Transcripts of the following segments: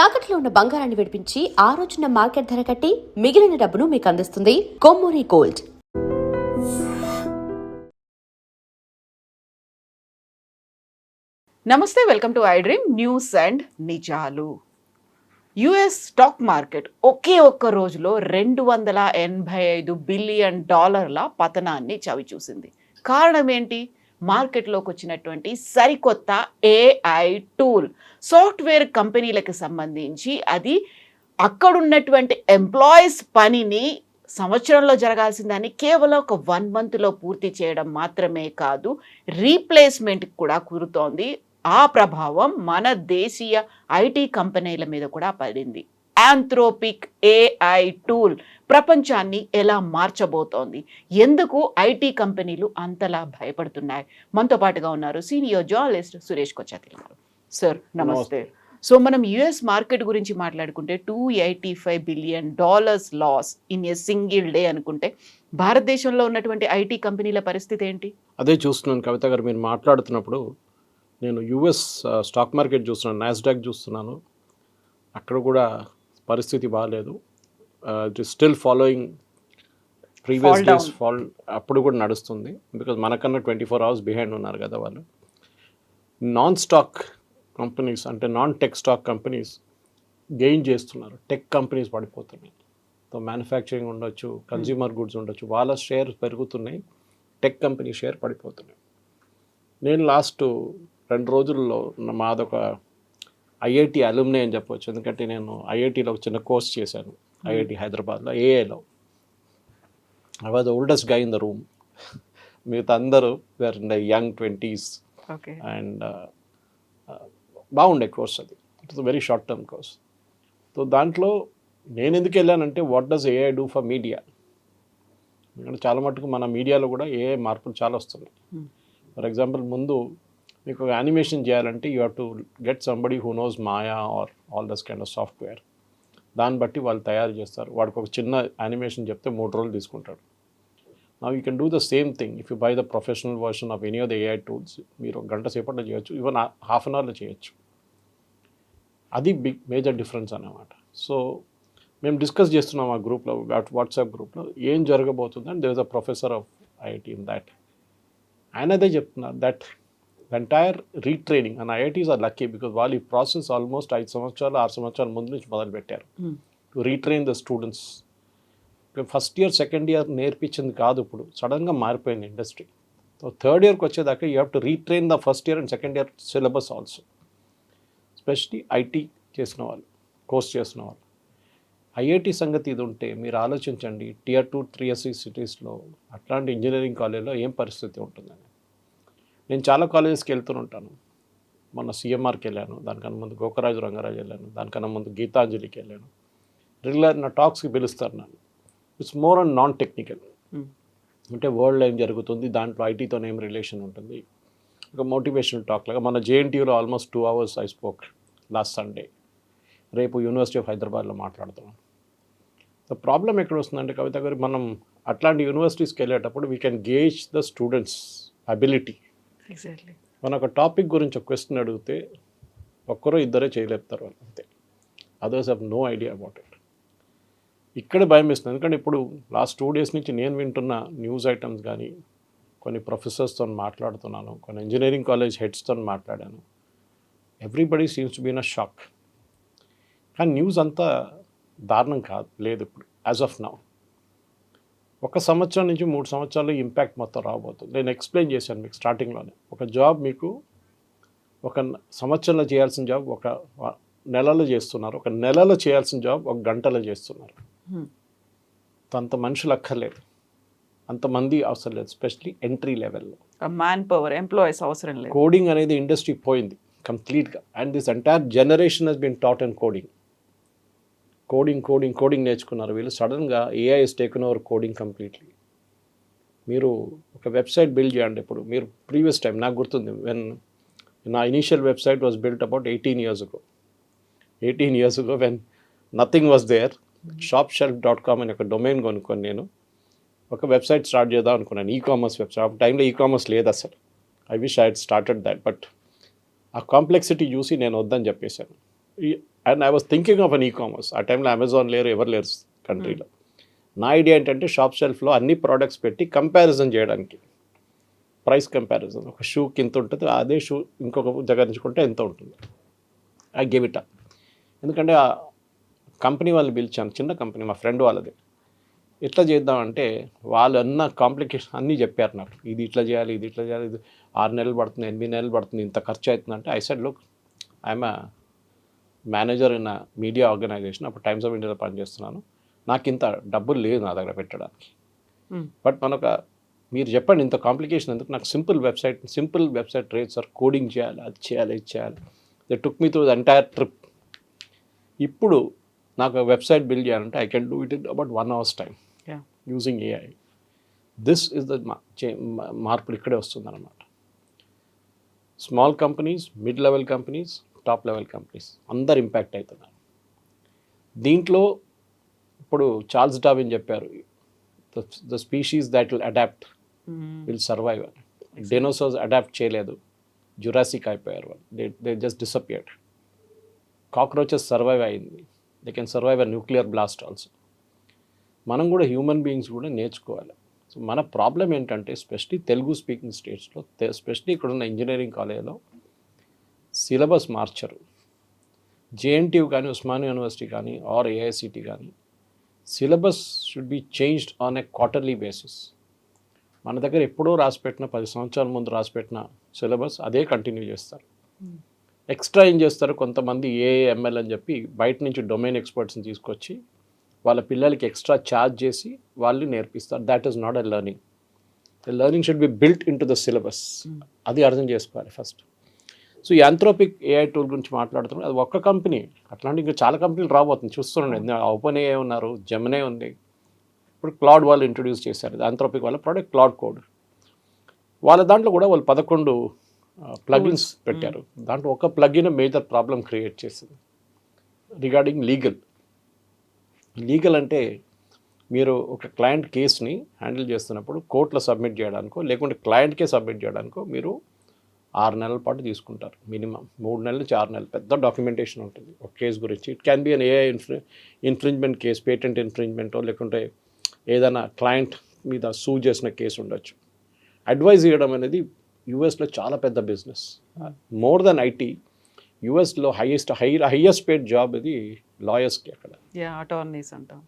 తాకట్లో ఉన్న బంగారాన్ని విడిపించి ఆ రోజున మార్కెట్ ధర కట్టి మిగిలిన డబ్బును మీకు అందిస్తుంది కొమ్మూరి గోల్డ్. నమస్తే, welcome to I dream news and నిజాలు. యుఎస్ స్టాక్ మార్కెట్ ఒకే ఒక్క రోజులో $285 బిలియన్ పతనాన్ని చవిచూసింది. కారణం ఏంటి? మార్కెట్లోకి వచ్చినటువంటి సరికొత్త ఏఐ టూల్. సాఫ్ట్వేర్ కంపెనీలకు సంబంధించి అది అక్కడున్నటువంటి ఎంప్లాయీస్ పనిని సంవత్సరంలో జరగాల్సిన దాన్ని కేవలం ఒక 1 monthలో పూర్తి చేయడం మాత్రమే కాదు, రీప్లేస్మెంట్ కూడా కుదురుతోంది. ఆ ప్రభావం మన దేశీయ ఐటీ కంపెనీల మీద కూడా పడింది. ఆంథ్రోపిక్ ఏఐ టూల్ ప్రపంచాన్ని ఎలా మార్చబోతోంది? ఎందుకు ఐటీ కంపెనీలు అంతలా భయపడుతున్నాయి? మనతో పాటుగా ఉన్నారు సీనియర్ జర్నలిస్ట్ సురేష్ కొచ్చాతిల్ గారు. సార్ నమస్తే. సో మనం యుఎస్ మార్కెట్ గురించి మాట్లాడుకుంటే $285 billion loss in a single day అనుకుంటే భారతదేశంలో ఉన్నటువంటి ఐటీ కంపెనీల పరిస్థితి ఏంటి? అదే చూస్తున్నాను కవిత గారు, మీరు మాట్లాడుతున్నప్పుడు నేను యుఎస్ స్టాక్ మార్కెట్ చూస్తున్నాను, నాస్డాక్ చూస్తున్నాను. అక్కడ కూడా పరిస్థితి బాగాలేదు. It is still following previous days fall. అప్పుడు కూడా నడుస్తుంది, బికాజ్ మనకన్నా 24 hours బిహైండ్ ఉన్నారు కదా వాళ్ళు. నాన్ స్టాక్ కంపెనీస్ అంటే non tech stock companies gain చేస్తున్నారు, టెక్ కంపెనీస్ పడిపోతున్నాయి. సో మ్యానుఫ్యాక్చరింగ్ ఉండొచ్చు, కన్జ్యూమర్ గుడ్స్ ఉండొచ్చు, వాళ్ళ షేర్ పెరుగుతున్నాయి, టెక్ కంపెనీ షేర్ పడిపోతున్నాయి. నేను లాస్ట్ 2 రోజుల్లో మాదొక ఐఐటి అలుమ్నే అని చెప్పవచ్చు, ఎందుకంటే నేను ఐఐటీలో ఒక చిన్న కోర్స్ చేశాను, ఐఐటి హైదరాబాద్లో ఏఐలో. I was the oldest guy in the room. మిగతా అందరూ were in the young 20s. And బాగుండే కోర్స్ అది. It is a very short term course. So దాంట్లో నేను ఎందుకు వెళ్ళానంటే what does AI do for media. ఎందుకంటే చాలా మటుకు మన మీడియాలో కూడా ఏఐ మార్పులు చాలా వస్తున్నాయి. ఫర్ ఎగ్జాంపుల్, ముందు మీకు ఒక యానిమేషన్ చేయాలంటే you have to get somebody who knows Maya or all this kind of software. దాన్ని బట్టి వాళ్ళు తయారు చేస్తారు. వాడికి ఒక చిన్న యానిమేషన్ చెప్తే 3 రోజులు తీసుకుంటాడు. Now you can do the same thing if you by the professional version of any of the AI tools. మీరు 1 గంట సేపట్లో చేయొచ్చు, ఈవెన్ ½ an hourలో చేయొచ్చు. అది బిగ్ మేజర్ డిఫరెన్స్ అన్నమాట. సో మేము డిస్కస్ చేస్తున్నాం ఆ గ్రూప్లో, వాట్సాప్ గ్రూప్లో, ఏం జరగబోతుంది. And there is a professor of IIT in that. ఆయన అదే చెప్తున్నారు, that the entire retraining and IITs are lucky because వాళ్ళు ఈ ప్రాసెస్ ఆల్మోస్ట్ 5 సంవత్సరాలు 6 సంవత్సరాల ముందు నుంచి మొదలుపెట్టారు to retrain the students. First year second year నేర్పించింది కాదు, ఇప్పుడు సడన్గా మారిపోయింది ఇండస్ట్రీ. సో థర్డ్ ఇయర్కి వచ్చేదాకా you have to retrain the first year and second year syllabus also, especially IT చేసిన వాళ్ళు, కోర్స్ చేసిన వాళ్ళు. ఐఐటి సంగతి ఇది ఉంటే మీరు ఆలోచించండి, Tier 2, Tier 3 సిటీస్లో అట్లాంటి ఇంజనీరింగ్ కాలేజ్లో ఏం పరిస్థితి ఉంటుందని. నేను చాలా కాలేజెస్కి వెళ్తుంటాను. మొన్న సిఎంఆర్కి వెళ్ళాను, దానికన్నా ముందు గోకరాజు రంగరాజు వెళ్ళాను, దానికన్నా ముందు గీతాంజలికి వెళ్ళాను. రెగ్యులర్ నా టాక్స్కి పిలుస్తారు నన్ను. It's more and non technical, అంటే వరల్డ్లో ఏం జరుగుతుంది, దాంట్లో ఐటీతో ఏం రిలేషన్ ఉంటుంది, ఒక మోటివేషనల్ టాక్ లాగా. మన జేఎన్టీయూలో almost 2 hours I spoke last Sunday. రేపు యూనివర్సిటీ ఆఫ్ హైదరాబాద్లో మాట్లాడుతున్నాం. ద ప్రాబ్లం ఎక్కడ వస్తుందంటే కవిత గారు, మనం అట్లాంటి యూనివర్సిటీస్కి వెళ్ళేటప్పుడు we can gauge the students ability. Exactly. మన ఒక టాపిక్ గురించి ఒక క్వశ్చన్ అడిగితే ఒక్కరో ఇద్దరే చేయలేపుతారు వాళ్ళు, అంతే. Others have no idea about it. ఇక్కడ భయం వేస్తుంది, ఎందుకంటే ఇప్పుడు లాస్ట్ 2 days నుంచి నేను వింటున్న న్యూస్ ఐటమ్స్ కానీ, కొన్ని ప్రొఫెసర్స్తో మాట్లాడుతున్నాను, కొన్ని ఇంజనీరింగ్ కాలేజ్ హెడ్స్తో మాట్లాడాను. Everybody seems to be in a shock. కానీ న్యూస్ అంతా దారుణం కాదు, లేదు ఇప్పుడు యాజ్ ఆఫ్ నౌ. 1 సంవత్సరం నుంచి 3 సంవత్సరాలు ఇంపాక్ట్ మొత్తం రాబోతుంది. నేను ఎక్స్ప్లెయిన్ చేశాను మీకు స్టార్టింగ్లోనే. ఒక జాబ్ మీకు 1 సంవత్సరంలో చేయాల్సిన జాబ్ 1 నెలలో చేస్తున్నారు, 1 నెలలో చేయాల్సిన జాబ్ 1 గంటలో చేస్తున్నారు. అంత మనుషులు అక్కర్లేదు, అంతమంది అవసరం లేదు, ఎస్పెషలీ ఎంట్రీ లెవెల్లో. మ్యాన్ పవర్, ఎంప్లాయీస్ అవసరం లేదు. కోడింగ్ అనేది ఇండస్ట్రీ పోయింది కంప్లీట్గా. And this entire generation has been taught and coding నేర్చుకున్నారు వీళ్ళు. సడన్గా AI has taken over coding completely. మీరు ఒక వెబ్సైట్ బిల్డ్ చేయండి. ఇప్పుడు మీరు ప్రీవియస్ టైం నాకు గుర్తుంది, వెన్ నా initial website was built about 18 years ago. 18 years ago when nothing was there, shopshelf.com అని ఒక డొమైన్ కొనుక్కొని నేను ఒక వెబ్సైట్ స్టార్ట్ చేద్దాం అనుకున్నాను, ఈకామర్స్ వెబ్సైట్. ఆ టైంలో ఈకామర్స్ లేదు అసలు. I wish I had started that, but ఆ కాంప్లెక్సిటీ చూసి నేను వద్దని చెప్పేశాను. And I was thinking of an ecommerce. ఆ టైంలో అమెజాన్ లేరు, ఎవరు లేరు కంట్రీలో. నా ఐడియా ఏంటంటే షాప్ షెల్ఫ్లో అన్ని ప్రోడక్ట్స్ పెట్టి కంపారిజన్ చేయడానికి, ప్రైస్ కంపారిజన్. ఒక షూకి ఇంత ఉంటుంది, అదే షూ ఇంకొక దగ్గర నుంచుకుంటే ఎంత ఉంటుంది. I give it up. ఎందుకంటే ఆ కంపెనీ వాళ్ళు పిలిచాను, చిన్న కంపెనీ, మా ఫ్రెండ్ వాళ్ళది. ఎట్లా చేద్దామంటే వాళ్ళు అన్న కాంప్లికేషన్ అన్నీ చెప్పారు నాకు. ఇది ఇట్లా చేయాలి, ఇది ఇట్లా చేయాలి, ఇది 6 నెలలు పడుతుంది, 8 నెలలు పడుతుంది, ఇంత ఖర్చు అవుతుంది అంటే I said look, I'm a manager in media organisation. అప్పుడు టైమ్స్ ఆఫ్ ఇండియాలో పనిచేస్తున్నాను. నాకు ఇంత డబ్బులు లేదు నా దగ్గర పెట్టడానికి. బట్ మీరు చెప్పండి ఇంత కాంప్లికేషన్ ఎందుకు, నాకు simple website rates sir, coding చేయాలి, అది చేయాలి, ఇది చేయాలి. They took me through the entire trip. ఇప్పుడు నాకు వెబ్సైట్ బిల్డ్ చేయాలంటే I can do it in about 1 hour's time using AI. This is the మార్పులు ఇక్కడే వస్తుందన్నమాట. Small companies, mid level companies, top level companies అందరు ఇంపాక్ట్ అవుతున్నారు దీంట్లో. ఇప్పుడు చార్ల్స్ డార్విన్ చెప్పారు, the species that will adapt will survive. Dinosaurs adapt చేయలేదు, Jurassic అయిపోయారు వాళ్ళు, they just disappeared. Cockroaches survive అయింది, they can survive a nuclear blast also. మనం కూడా హ్యూమన్ బీయింగ్స్ కూడా నేర్చుకోవాలి. సో మన ప్రాబ్లం ఏంటంటే ఎస్పెషలీ తెలుగు స్పీకింగ్ స్టేట్స్లో, ఎస్పెషలీ ఇక్కడున్న ఇంజనీరింగ్ కాలేజ్లో సిలబస్ మార్చరు. జేఎన్టీయూ కానీ, ఉస్మానియా యూనివర్సిటీ కానీ, ఆర్ ఏఐసిటీ కానీ, syllabus should be changed on a quarterly basis. మన దగ్గర ఎప్పుడో రాసిపెట్టిన 10 సంవత్సరాల ముందు రాసిపెట్టిన సిలబస్ అదే కంటిన్యూ చేస్తారు. ఎక్స్ట్రా ఏం చేస్తారు, కొంతమంది ఏఎంఎల్ అని చెప్పి బయట నుంచి డొమైన్ ఎక్స్పర్ట్స్ని తీసుకొచ్చి వాళ్ళ పిల్లలకి ఎక్స్ట్రా ఛార్జ్ చేసి వాళ్ళు నేర్పిస్తారు. That is not a learning. The learning should be built in to the syllabus. అది అర్థం చేసుకోవాలి ఫస్ట్. సో ఈ యాంథ్రోపిక్ ఏఐ టూల్ గురించి మాట్లాడుతున్నాం, అది ఒక్క కంపెనీ, అట్లాంటి ఇంకా చాలా కంపెనీలు రాబోతుంది చూస్తున్నాండి. ఓపెన్ ఏఐ ఉన్నారు, జెమినీ ఉంది, ఇప్పుడు క్లౌడ్ వాళ్ళు ఇంట్రొడ్యూస్ చేశారు. యాంథ్రోపిక్ వాళ్ళ ప్రోడక్ట్ క్లౌడ్ కోడ్. వాళ్ళ దాంట్లో కూడా వాళ్ళు 11 ప్లగిన్స్ పెట్టారు. దాంట్లో ఒక ప్లగిన్ మేజర్ ప్రాబ్లం క్రియేట్ చేసింది రిగార్డింగ్ లీగల్ అంటే మీరు ఒక క్లయింట్ కేస్ని హ్యాండిల్ చేస్తున్నప్పుడు కోర్టులో సబ్మిట్ చేయడానికో లేకుంటే క్లయింట్కే సబ్మిట్ చేయడానికో మీరు 6 నెలల పాటు తీసుకుంటారు మినిమం. 3 నెలల నుంచి 6 నెలలు పెద్ద డాక్యుమెంటేషన్ ఉంటుంది ఒక కేసు గురించి. It can be an AI infringement case, patent ఇన్ఫ్రింజ్మెంటో లేకుంటే ఏదైనా క్లయింట్ మీద సూ చేసిన కేసు ఉండొచ్చు. అడ్వైజ్ ఇవ్వడం అనేది యూఎస్లో చాలా పెద్ద బిజినెస్. మోర్ దెన్ ఐటీ, యూఎస్లో హైయెస్ట్ పేడ్ జాబ్ ఇది లాయర్స్కి. అక్కడ అటార్నీస్ అంటాం.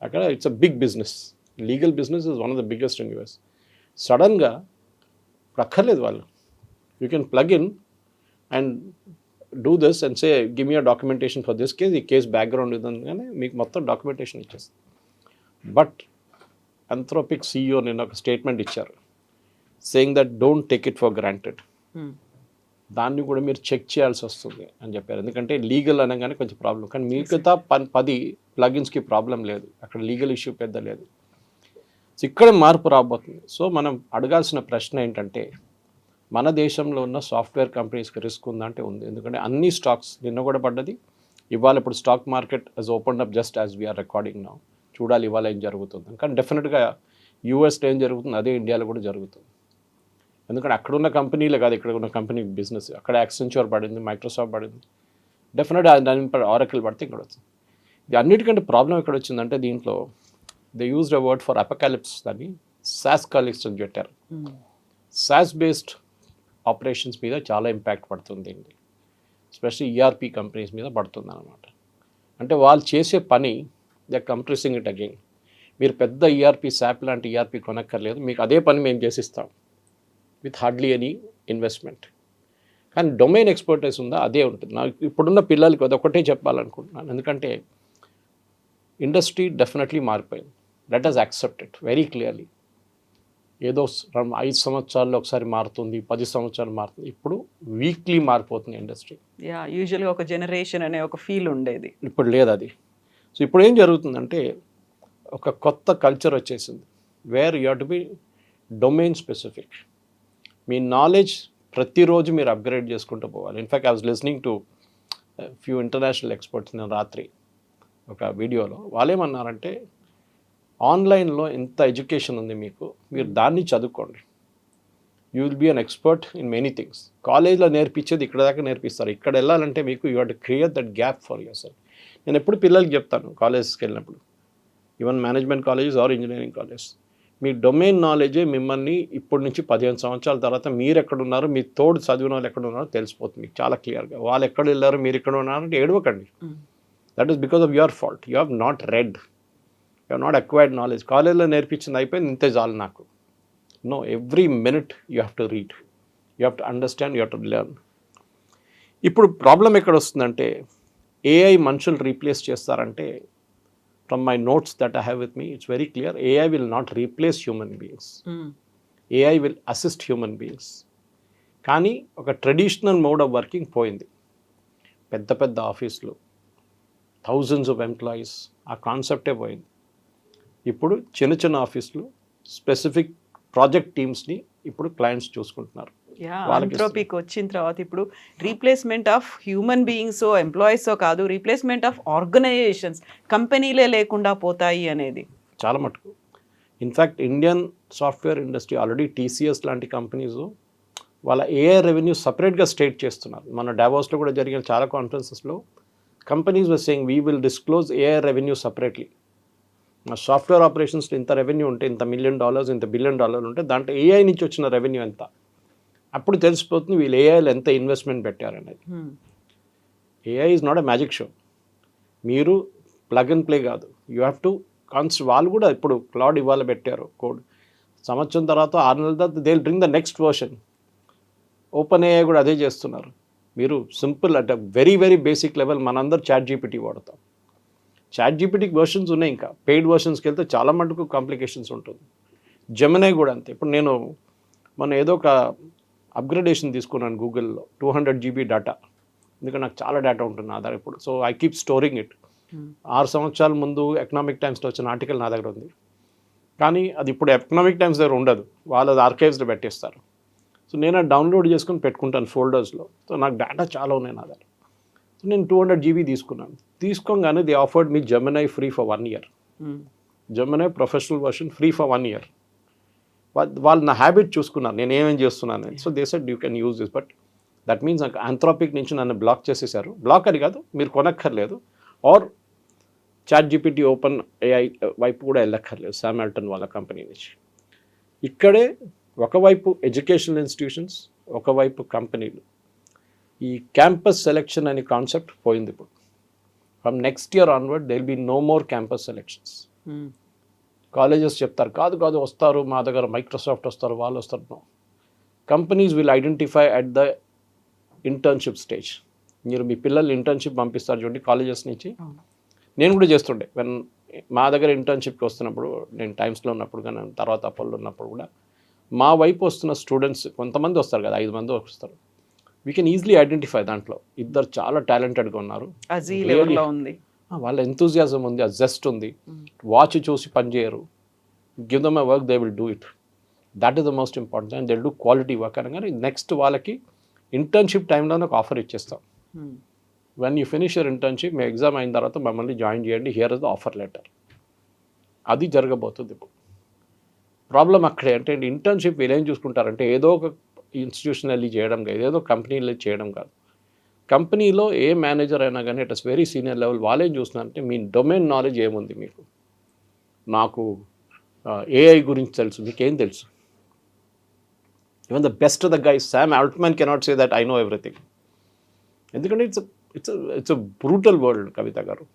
అక్కడ it's a big business. Legal business is one of the biggest in US. సడన్గా అక్కర్లేదు వాళ్ళు, you can plug in and do this and say give me a documentation for this case. ఈ case background ఇదని మీకు మొత్తం documentation ఇచ్చేస్తుంది. But యాంథ్రోపిక్ CEO నిన్న ఒక స్టేట్మెంట్ ఇచ్చారు, saying that don't take it for granted. దాన్ని కూడా మీరు చెక్ చేయాల్సి వస్తుంది అని చెప్పారు. ఎందుకంటే లీగల్ అనగానే కొంచెం ప్రాబ్లం, కానీ మిగతా 10 ప్లగిన్స్కి ప్రాబ్లం లేదు, అక్కడ లీగల్ ఇష్యూ పెద్ద లేదు. సో ఇక్కడ మార్పు రాబోతుంది. సో మనం అడగాల్సిన ప్రశ్న ఏంటంటే, మన దేశంలో ఉన్న సాఫ్ట్వేర్ కంపెనీస్కి రిస్క్ ఉందా అంటే ఉంది. ఎందుకంటే అన్ని స్టాక్స్ నిన్న కూడా పడ్డది, ఇవాళ ఇప్పుడు stock market has opened up just as we're recording now. చూడాలి ఇవాళ ఏం జరుగుతుంది. కానీ డెఫినెట్గా యూఎస్లో ఏం జరుగుతుంది అదే ఇండియాలో కూడా జరుగుతుంది. ఎందుకంటే అక్కడున్న కంపెనీలే కాదు, ఇక్కడ ఉన్న కంపెనీ బిజినెస్. అక్కడ యాక్సెంచర్ పడింది, మైక్రోసాఫ్ట్ పడింది, డెఫినెట్గా దాని ఆరకిల్ పడితే ఇక్కడ వచ్చింది. ఇది అన్నిటికంటే ప్రాబ్లం ఎక్కడ వచ్చిందంటే దీంట్లో they used a word for apocalypse, దాన్ని సాస్ కాలిప్స్ అని పెట్టారు. సాస్ బేస్డ్ ఆపరేషన్స్ మీద చాలా ఇంపాక్ట్ పడుతుంది అండి, ఎస్పెషల్లీ ఈఆర్పీ కంపెనీస్ మీద పడుతుంది అనమాట. అంటే వాళ్ళు చేసే పని దే కంప్రెసింగ్ ఇట్ అగైన్. మీరు పెద్ద ఈఆర్పీ శాప్ లాంటి ఈఆర్పీ కొనక్కర్లేదు, మీకు అదే పని మేము చేసిస్తాం విత్ హార్డ్లీ ఎనీ ఇన్వెస్ట్మెంట్. కానీ డొమైన్ ఎక్స్పర్టైజ్ ఉందా అదే ఉంటుంది. నాకు ఇప్పుడున్న పిల్లలకి అదొకటే చెప్పాలనుకుంటున్నాను. ఎందుకంటే ఇండస్ట్రీ డెఫినెట్లీ మారిపోయింది. Let us accept it very clearly. ఏదో 5 సంవత్సరాల్లో ఒకసారి మారుతుంది, 10 సంవత్సరాలు మారుతుంది. ఇప్పుడు వీక్లీ మారిపోతుంది ఇండస్ట్రీ. యూజువల్గా ఒక జనరేషన్ అనే ఒక ఫీల్ ఉండేది, ఇప్పుడు లేదు అది. సో ఇప్పుడు ఏం జరుగుతుందంటే ఒక కొత్త కల్చర్ వచ్చేసింది, where you have to be domain specific. Me knowledge ప్రతిరోజు మీరు అప్గ్రేడ్ చేసుకుంటూ పోవాలి. In fact I was listening to few international experts. నేను రాత్రి ఒక వీడియోలో వాళ్ళేమన్నారంటే, ఆన్లైన్లో ఎంత ఎడ్యుకేషన్ ఉంది మీకు, మీరు దాన్ని చదువుకోండి. You will be an expert in many things. కాలేజ్లో నేర్పించేది ఇక్కడ దాకా నేర్పిస్తారు. ఇక్కడ వెళ్ళాలంటే మీకు you have to create that gap for yourself. నేను ఎప్పుడు పిల్లలకి చెప్తాను కాలేజెస్కి వెళ్ళినప్పుడు, even management colleges or engineering college, మీ డొమైన్ నాలెడ్జే మిమ్మల్ని ఇప్పటి నుంచి 15 సంవత్సరాల తర్వాత మీరు ఎక్కడున్నారో, మీ తోడు చదివిన వాళ్ళు ఎక్కడ ఉన్నారో తెలిసిపోతుంది మీకు చాలా క్లియర్గా. వాళ్ళు ఎక్కడ వెళ్ళారో మీరు ఇక్కడ ఉన్నారంటే ఏడవకండి. That is because of your fault. You have not read, you have not acquired knowledge. కాలేజ్లో నేర్పించింది అయిపోయింది, ఇంతే చాలు నాకు. No, every minute you have to read, you have to understand, you have to learn. ఇప్పుడు ప్రాబ్లం ఎక్కడ వస్తుందంటే, AI మనుషులు రీప్లేస్ చేస్తారంటే, from my notes that I have with me, it's very clear, AI will not replace human beings. AI will assist human beings. కానీ ఒక traditional mode of working పోయింది. పెద్ద పెద్ద ఆఫీసులు, థౌజండ్స్ ఆఫ్ ఎంప్లాయీస్, ఆ కాన్సెప్టే పోయింది. ఇప్పుడు చిన్న చిన్న ఆఫీసులు, స్పెసిఫిక్ ప్రాజెక్ట్ టీమ్స్ని ఇప్పుడు క్లయింట్స్ చూసుకుంటున్నారు. ఆంథ్రోపిక్ వచ్చిన తర్వాత ఇప్పుడు replacement of human beings employees కాదు, రీప్లేస్మెంట్ ఆఫ్ ఆర్గనైజేషన్స్, కంపెనీలే లేకుండా పోతాయి అనేది చాలా మటుకు. In fact Indian software industry already TCS లాంటి కంపెనీస్ వాళ్ళ ఏఐ రెవెన్యూ సపరేట్గా స్టేట్ చేస్తున్నారు. మన డావోస్లో కూడా జరిగిన చాలా కాన్ఫరెన్సెస్లో companies were saying we will disclose AI revenue separately. మా సాఫ్ట్వేర్ ఆపరేషన్స్లో ఇంత రెవెన్యూ ఉంటే, ఇంత $1 million, ఇంత $1 billion ఉంటే దాంట్లో ఏఐ నుంచి వచ్చిన రెవెన్యూ ఎంత, అప్పుడు తెలిసిపోతుంది వీళ్ళు ఏఐలో ఎంత ఇన్వెస్ట్మెంట్ పెట్టారనేది. AI is not a magic show. మీరు ప్లగ్ అండ్ ప్లే కాదు, యూ హ్యావ్ టు వాళ్ళు కూడా ఇప్పుడు క్లౌడ్ ఇవాళ పెట్టారు కోడ్, సంవత్సరం తర్వాత 6 నెలల తర్వాత they will bring the next version. Open AI కూడా అదే చేస్తున్నారు. మీరు simple at very very basic level మనందరూ చాట్ జీపీటీ వాడతాం. చాట్ జీపీటీకి వర్షన్స్ ఉన్నాయి, ఇంకా పెయిడ్ వర్షన్స్కి వెళ్తే చాలా మటుకు కాంప్లికేషన్స్ ఉంటుంది. జెమినై కూడా అంతే. ఇప్పుడు నేను మన ఏదో ఒక అప్గ్రేడేషన్ తీసుకున్నాను గూగుల్లో, 200 GB డేటా, ఎందుకంటే నాకు చాలా డేటా ఉంటుంది నా దగ్గర ఇప్పుడు. So I keep storing it. 6 సంవత్సరాల ముందు ఎకనామిక్ టైమ్స్లో వచ్చిన ఆర్టికల్ నా దగ్గర ఉంది, కానీ అది ఇప్పుడు ఎకనామిక్ టైమ్స్ దగ్గర ఉండదు, వాళ్ళు ఆర్కైవ్స్లో పెట్టేస్తారు. సో నేను అది డౌన్లోడ్ చేసుకొని పెట్టుకుంటాను ఫోల్డర్స్లో. సో నాకు డేటా చాలా ఉన్నాయి నా దగ్గర. సో నేను 200 GB తీసుకున్నాను. తీసుకోగానే they offered me Gemini free for 1 year. Gemini professional version free for 1 year. వాళ్ళు నా హ్యాబిట్ చూసుకున్నారు నేను ఏమేం చేస్తున్నాను. So they said you can use this, but that means నాకు ఆంథ్రోపిక్ నుంచి నన్ను బ్లాక్ చేసేసారు. బ్లాక్ అని కాదు, మీరు కొనక్కర్లేదు, or chat GPT open AI వైపు కూడా వెళ్ళక్కర్లేదు, సామ్ ఆల్టన్ వాళ్ళ కంపెనీ నుంచి. ఇక్కడే ఒకవైపు ఎడ్యుకేషనల్ ఇన్స్టిట్యూషన్స్, ఒకవైపు కంపెనీలు. ఈ క్యాంపస్ సెలెక్షన్ అనే కాన్సెప్ట్ పోయింది ఇప్పుడు. From next year onward they will be no more campus selections. కాలేజెస్ చెప్తారు కాదు కాదు వస్తారు మా దగ్గర, మైక్రోసాఫ్ట్ వస్తారు, వాళ్ళు వస్తారు. No, companies will identify at the internship stage. మీరు మీ పిల్లలు ఇంటర్న్షిప్ పంపిస్తారు చూడండి కాలేజెస్ నుంచి. నేను కూడా చేస్తుండే, వెన్ మా దగ్గర ఇంటర్న్షిప్కి వస్తున్నప్పుడు, నేను టైమ్స్లో ఉన్నప్పుడు కానీ తర్వాత అపోలో ఉన్నప్పుడు కూడా, మా వైపు వస్తున్న స్టూడెంట్స్ కొంతమంది వస్తారు కదా, 5 మంది వస్తారు. We can easily identify. దాంట్లో ఇద్దరు చాలా టాలెంటెడ్గా ఉన్నారు, వాళ్ళ ఎంతూజియాజం ఉంది, ఆ జెస్ట్ ఉంది, వాచ్ చూసి పని చేయరు. Give them a work, they will do it. That is the most important. And they will do quality work అనగానే నెక్స్ట్ వాళ్ళకి ఇంటర్న్షిప్ టైంలోనే ఒక ఆఫర్ ఇచ్చేస్తాం. When you finish your internship, me exam అయిన తర్వాత మమ్మల్ని జాయిన్ చేయండి, here is the offer letter. అది జరగబోతుంది ఇప్పుడు. ప్రాబ్లం అక్కడే. అంటే ఇంటర్న్షిప్ వీళ్ళు ఏం చూసుకుంటారంటే ఏదో ఒక ఇన్స్టిట్యూషన్ వెళ్ళి చేయడం కాదు, ఏదో కంపెనీలో చేయడం కాదు. కంపెనీలో ఏ మేనేజర్ అయినా కానీ it is very senior level, వాళ్ళు ఏం చూస్తున్నారంటే మీ డొమైన్ నాలెడ్జ్ ఏముంది మీకు. నాకు ఏఐ గురించి తెలుసు, మీకేం తెలుసు? Even the best the guy Sam Altman cannot say that I know everything. ఎందుకంటే ఇట్స్ బ్రూటల్ వరల్డ్ కవిత గారు.